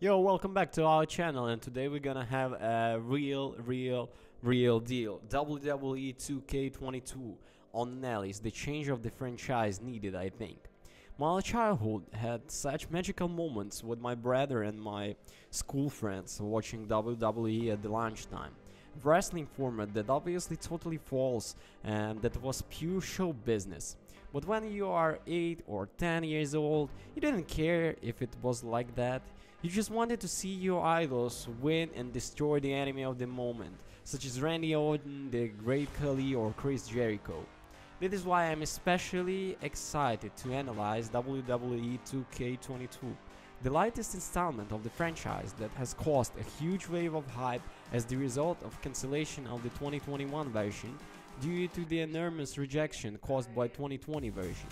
Yo, welcome back to our channel, and today we're gonna have a real deal WWE 2K22 on Nelly's, the change of the franchise needed, I think. My childhood had such magical moments with my brother and my school friends watching WWE at the lunchtime. Wrestling format that obviously totally false and that was pure show business. But when you are 8 or 10 years old, you didn't care if it was like that. You just wanted to see your idols win and destroy the enemy of the moment, such as Randy Orton, the Great Khali or Chris Jericho. This is why I'm especially excited to analyze WWE 2K22, the latest installment of the franchise that has caused a huge wave of hype as the result of cancellation of the 2021 version due to the enormous rejection caused by 2020 version.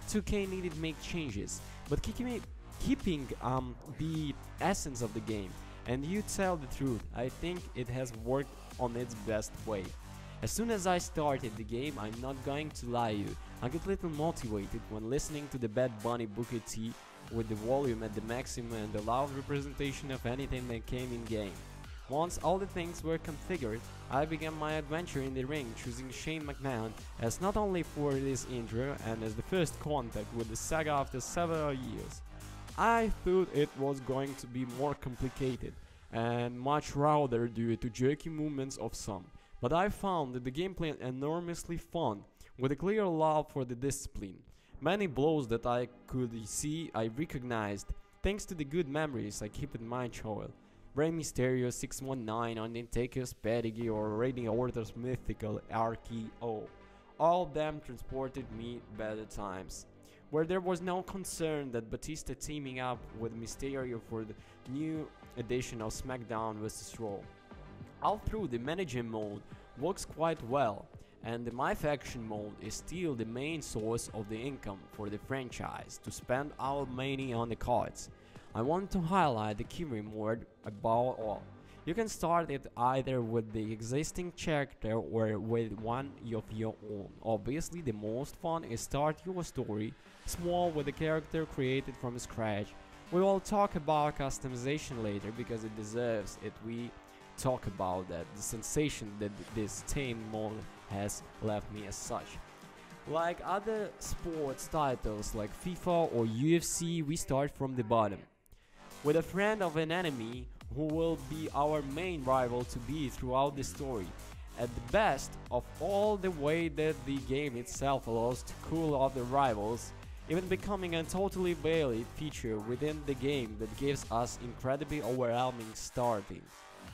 2K needed to make changes, but keeping the essence of the game, and you tell the truth, I think it has worked on its best way. As soon as I started the game, I'm not going to lie you, I got a little motivated when listening to the Bad Bunny Booker T with the volume at the maximum and the loud representation of anything that came in game. Once all the things were configured, I began my adventure in the ring, choosing Shane McMahon as not only for this intro and as the first contact with the saga after several years. I thought it was going to be more complicated and much rounder due to jerky movements of some, but I found that the gameplay enormously fun, with a clear love for the discipline. Many blows that I could see I recognized, thanks to the good memories I keep in my child. Rey Mysterio 619, Undertaker's Pedigree or Randy Orton's mythical RKO. All of them transported me better times, where there was no concern that Batista teaming up with Mysterio for the new edition of SmackDown vs. Raw. All through, the managing mode works quite well, and the My Faction mode is still the main source of the income for the franchise to spend our money on the cards. I want to highlight the keyring mode above all. You can start it either with the existing character or with one of your own. Obviously, the most fun is start your story small with a character created from scratch. We will talk about customization later because it deserves it. We talk about that, the sensation that this team mode has left me as such. Like other sports titles like FIFA or UFC, we start from the bottom, with a friend of an enemy who will be our main rival to be throughout the story. At the best of all, the way that the game itself allows to cool off the rivals, even becoming a totally valid feature within the game that gives us incredibly overwhelming starting.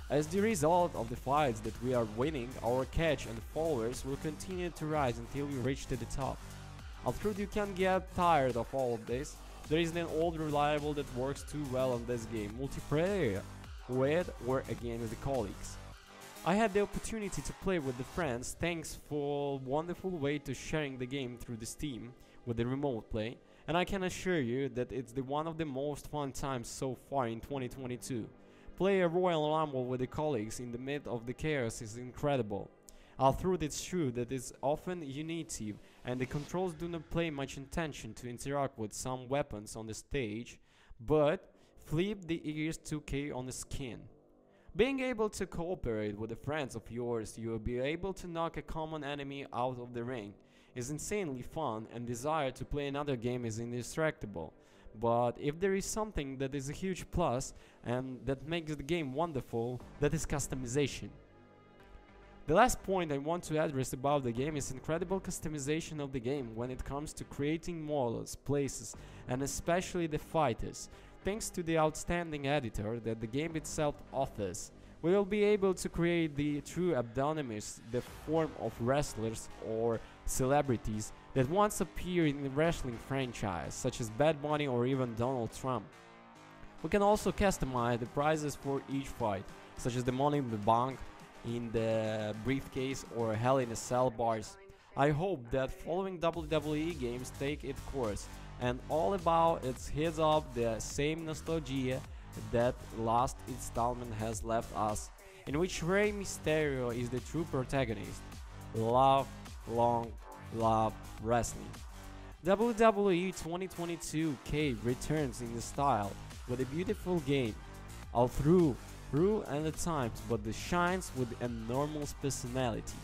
As the result of the fights that we are winning, our catch and followers will continue to rise until we reach to the top. Although you can get tired of all of this, there is an old reliable that works too well on this game, multiplayer, with or against the colleagues. I had the opportunity to play with the friends thanks for wonderful way to sharing the game through the Steam with the remote play, and I can assure you that it's one of the most fun times so far in 2022. Play a Royal Rumble with the colleagues in the mid of the chaos is incredible. Although it's true that it's often unitive and the controls do not pay much attention to interact with some weapons on the stage, but flip the ears 2K on the skin. Being able to cooperate with the friends of yours, you will be able to knock a common enemy out of the ring, is insanely fun, and desire to play another game is indestructible. But if there is something that is a huge plus and that makes the game wonderful, that is customization. The last point I want to address about the game is incredible customization of the game when it comes to creating models, places, and especially the fighters. Thanks to the outstanding editor that the game itself offers, we will be able to create the true abdonimus, the form of wrestlers or celebrities that once appeared in the wrestling franchise, such as Bad Bunny or even Donald Trump. We can also customize the prizes for each fight, such as the Money in the Bank in the briefcase or Hell in a Cell bars. I hope that following WWE games take its course and all about its hits up the same nostalgia that last installment has left us, in which Rey Mysterio is the true protagonist. Love, long, love wrestling. WWE 2022 returns in the style with a beautiful game, all through and at times, but it shines with enormous personality.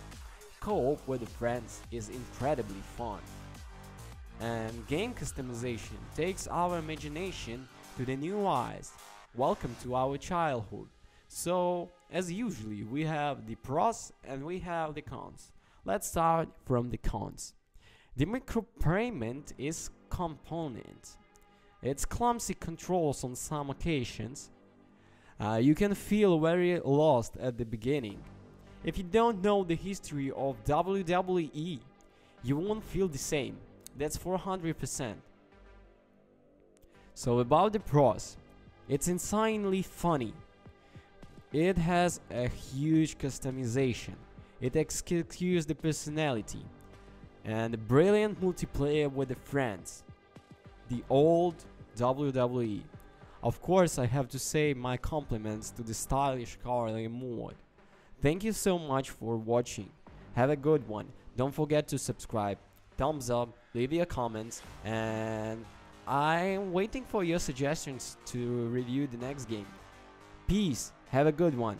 Co-op with friends is incredibly fun. And game customization takes our imagination to the new eyes. Welcome to our childhood. So, as usually, we have the pros and we have the cons. Let's start from the cons. The micropayment is component. It's clumsy controls on some occasions. You can feel very lost at the beginning. If you don't know the history of WWE, you won't feel the same. That's 400%. So about the pros, it's insanely funny. It has a huge customization. It executes the personality. And brilliant multiplayer with the friends. The old WWE. Of course, I have to say my compliments to the stylish Carly mod. Thank you so much for watching. Have a good one. Don't forget to subscribe, thumbs up, leave your comments, and I'm waiting for your suggestions to review the next game. Peace. Have a good one.